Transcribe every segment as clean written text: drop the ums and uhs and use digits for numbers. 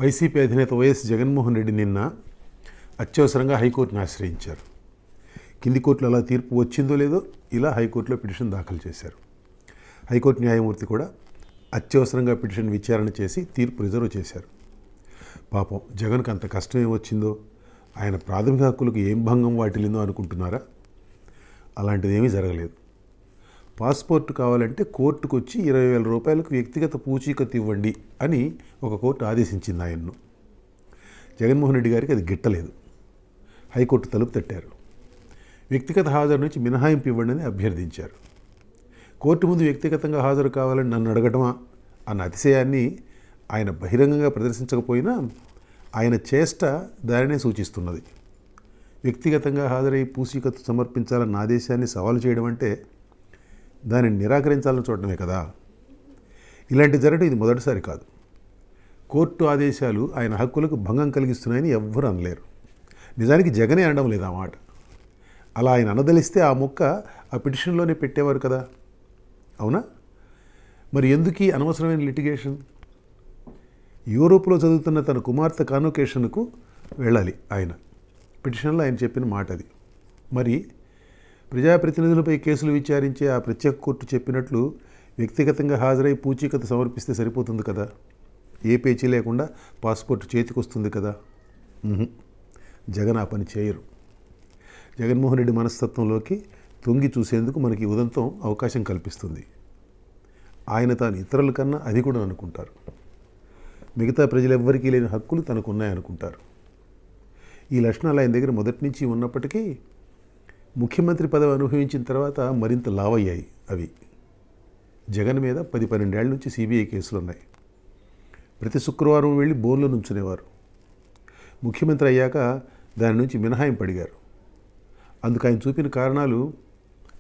YCP అధినేత YS Jaganmohan Reddy నిన్న అత్యవసరంగా హైకోర్టును ఆశ్రయించారు. కింది కోర్టులో అలా తీర్పు వచ్చిందో లేదో ఇలా హైకోర్టులో పిటిషన్ దాఖలు చేశారు. హైకోర్టు న్యాయమూర్తి కూడా అత్యవసరంగా పిటిషన్ విచారణ చేసి తీర్పు రిజర్వ్ చేశారు. పాపం జగన్కు అంత కష్టం ఏమొచ్చిందో, ఆయన ప్రాథమిక హక్కులకు ఏం భంగం వాటిల్లిందో అనుకుంటున్నారా? అలాంటిదేమీ జరగలేదు. పాస్పోర్ట్ కావాలంటే కోర్టుకు వచ్చి 20,000 రూపాయలకు వ్యక్తిగత పూచీకత్తు ఇవ్వండి అని ఒక కోర్టు ఆదేశించింది ఆయన్ను. జగన్మోహన్ రెడ్డి గారికి అది గిట్టలేదు. హైకోర్టు తలుపు తట్టారు. వ్యక్తిగత హాజరు నుంచి మినహాయింపు ఇవ్వండి అని అభ్యర్థించారు. కోర్టు ముందు వ్యక్తిగతంగా హాజరు కావాలని నన్ను అడగటమా అన్న అతిశయాన్ని ఆయన బహిరంగంగా ప్రదర్శించకపోయినా ఆయన చేష్ట దానినే సూచిస్తున్నది. వ్యక్తిగతంగా హాజరై పూచీకత్తు సమర్పించాలన్న ఆదేశాన్ని సవాలు చేయడం అంటే దానిని నిరాకరించాలని చూడటమే కదా. ఇలాంటి జరగడం ఇది మొదటిసారి కాదు. కోర్టు ఆదేశాలు ఆయన హక్కులకు భంగం కలిగిస్తున్నాయని ఎవ్వరూ అనలేరు. నిజానికి జగనే అనడం లేదు ఆ మాట. అలా ఆయన అనదలిస్తే ఆ మొక్క ఆ పిటిషన్లోనే పెట్టేవారు కదా, అవునా? మరి ఎందుకు ఈ అనవసరమైన లిటిగేషన్? యూరోప్లో చదువుతున్న తన కుమార్తె కాన్వకేషన్కు వెళ్ళాలి ఆయన. పిటిషన్లో ఆయన చెప్పిన మాట అది. మరి ప్రజాప్రతినిధులపై కేసులు విచారించే ఆ ప్రత్యేక కోర్టు చెప్పినట్లు వ్యక్తిగతంగా హాజరై పూచీకత్తు సమర్పిస్తే సరిపోతుంది కదా, ఏ పేచీ లేకుండా పాస్పోర్ట్ చేతికొస్తుంది కదా. జగన్ ఆ పని చేయరు. జగన్మోహన్ రెడ్డి మనస్తత్వంలోకి తొంగి చూసేందుకు మనకి ఉదంతం అవకాశం కల్పిస్తుంది. ఆయన తాను ఇతరుల కన్నా అది కూడా అనుకుంటారు. మిగతా ప్రజలెవ్వరికీ లేని హక్కులు తనకున్నాయనుకుంటారు. ఈ లక్షణాలు ఆయన దగ్గర మొదటి నుంచి ఉన్నప్పటికీ ముఖ్యమంత్రి పదవి అనుభవించిన తర్వాత మరింత లావయ్యాయి అవి. జగన్ మీద 10-12 ఏళ్ల నుంచి సిబిఐ కేసులు ఉన్నాయి. ప్రతి శుక్రవారం వెళ్ళి బోన్లో నుంచునేవారు. ముఖ్యమంత్రి అయ్యాక దాని నుంచి మినహాయింపు అడిగారు. అందుకు ఆయన చూపిన కారణాలు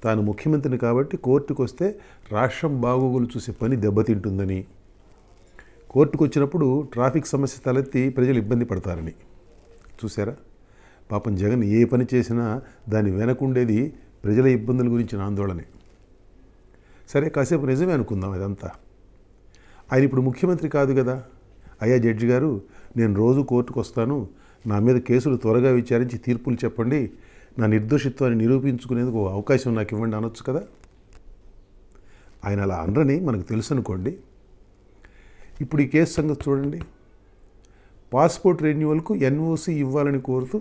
తాను ముఖ్యమంత్రిని కాబట్టి కోర్టుకు వస్తే రాష్ట్రం బాగోగులు చూసే పని దెబ్బతింటుందని, కోర్టుకు వచ్చినప్పుడు ట్రాఫిక్ సమస్య తలెత్తి ప్రజలు ఇబ్బంది పడతారని. చూసారా, పాపం జగన్ ఏ పని చేసినా దాని వెనకుండేది ప్రజల ఇబ్బందుల గురించిన ఆందోళనే. సరే, కాసేపు నిజమే అనుకుందాం ఇదంతా. ఆయన ఇప్పుడు ముఖ్యమంత్రి కాదు కదా. అయ్యా జడ్జి గారు, నేను రోజు కోర్టుకు వస్తాను, నా మీద కేసులు త్వరగా విచారించి తీర్పులు చెప్పండి, నా నిర్దోషిత్వాన్ని నిరూపించుకునేందుకు అవకాశం నాకు ఇవ్వండి అనొచ్చు కదా. ఆయన అలా అనరని మనకు తెలుసు అనుకోండి. ఇప్పుడు ఈ కేసు సంగతి చూడండి. పాస్పోర్ట్ రెన్యువల్కు ఎన్ఓసి ఇవ్వాలని కోరుతూ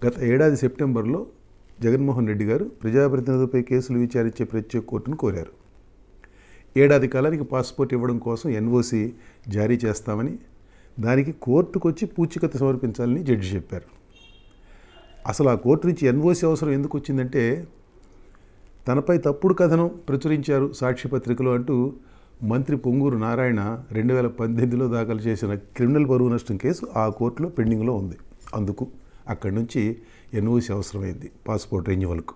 గత ఏడాది సెప్టెంబర్లో జగన్మోహన్ రెడ్డి గారు ప్రజాప్రతినిధులపై కేసులు విచారించే ప్రత్యేక కోర్టును కోరారు. ఏడాది కాలానికి పాస్పోర్ట్ ఇవ్వడం కోసం ఎన్ఓసి జారీ చేస్తామని, దానికి కోర్టుకు వచ్చి పూచీకత్తు సమర్పించాలని జడ్జి చెప్పారు. అసలు ఆ కోర్టు నుంచి ఎన్ఓసి అవసరం ఎందుకు వచ్చిందంటే, తనపై తప్పుడు కథనం ప్రచురించారు సాక్షి పత్రికలో అంటూ మంత్రి పొంగూరు నారాయణ 2018లో దాఖలు చేసిన క్రిమినల్ పరువు నష్టం కేసు ఆ కోర్టులో పెండింగ్లో ఉంది. అందుకు అక్కడి నుంచి ఎన్ఓసి అవసరమైంది పాస్పోర్ట్ రెన్యువల్కు.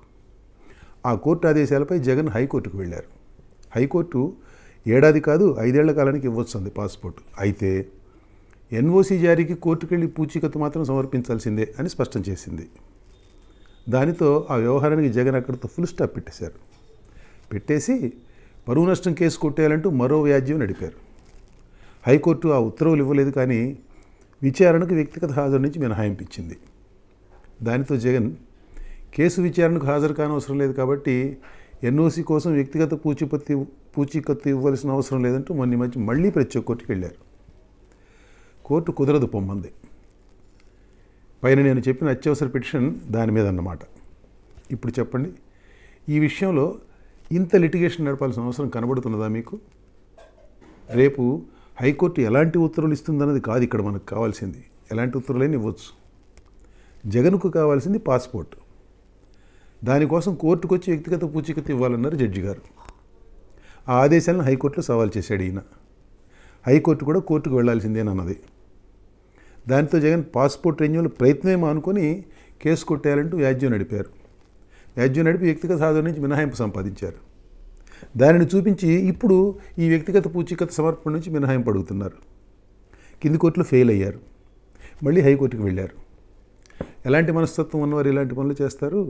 ఆ కోర్టు ఆదేశాలపై జగన్ హైకోర్టుకు వెళ్ళారు. హైకోర్టు ఏడాది కాదు 5 ఏళ్ల కాలానికి ఇవ్వచ్చుంది పాస్పోర్ట్. అయితే ఎన్ఓసి జారీకి కోర్టుకు వెళ్ళి పూచీకత్తు మాత్రం సమర్పించాల్సిందే అని స్పష్టం చేసింది. దానితో ఆ వ్యవహారానికి జగన్ అక్కడితో ఫుల్ స్టాప్ పెట్టేశారు. పెట్టేసి పరువు నష్టం కేసు కొట్టేయాలంటూ మరో వ్యాజ్యం నడిపారు. హైకోర్టు ఆ ఉత్తర్వులు ఇవ్వలేదు, కానీ విచారణకు వ్యక్తిగత హాజరు నుంచి మినహాయింపు ఇచ్చింది. దానితో జగన్ కేసు విచారణకు హాజరు కానవసరం లేదు కాబట్టి ఎన్ఓసి కోసం వ్యక్తిగత పూచీకత్తు ఇవ్వాల్సిన అవసరం లేదంటూ మొన్న మధ్య మళ్ళీ ప్రత్యేక కోర్టుకు వెళ్ళారు. కోర్టు కుదరదు పొమ్మంది. పైన నేను చెప్పిన అత్యవసర పిటిషన్ దాని మీద అన్నమాట. ఇప్పుడు చెప్పండి, ఈ విషయంలో ఇంత లిటిగేషన్ నడపాల్సిన అవసరం కనబడుతున్నదా మీకు? రేపు హైకోర్టు ఎలాంటి ఉత్తర్వులు ఇస్తుందన్నది కాదు ఇక్కడ మనకు కావాల్సింది. ఎలాంటి ఉత్తర్వులైనా ఇవ్వచ్చు. జగన్కు కావాల్సింది పాస్పోర్ట్. దానికోసం కోర్టుకు వచ్చి వ్యక్తిగత పూచీకత్తు ఇవ్వాలన్నారు జడ్జి గారు. ఆ ఆదేశాలను హైకోర్టులో సవాల్ చేశాడు ఈయన. హైకోర్టు కూడా కోర్టుకు వెళ్లాల్సిందేనన్నది. దానితో జగన్ పాస్పోర్ట్ రెన్యువల్ ప్రయత్నమేమో అనుకొని కేసు కొట్టేయాలంటూ వ్యాజ్యం నడిపారు. వ్యాజ్యం నడిపి వ్యక్తిగత హాజరు నుంచి మినహాయింపు సంపాదించారు. దానిని చూపించి ఇప్పుడు ఈ వ్యక్తిగత పూచీకత్తు సమర్పణ నుంచి మినహాయింపు అడుగుతున్నారు. కింది కోర్టులో ఫెయిల్ అయ్యారు. మళ్ళీ హైకోర్టుకు వెళ్ళారు. ఎలాంటి మనస్తత్వం ఉన్నవారు ఇలాంటి పనులు చేస్తారు?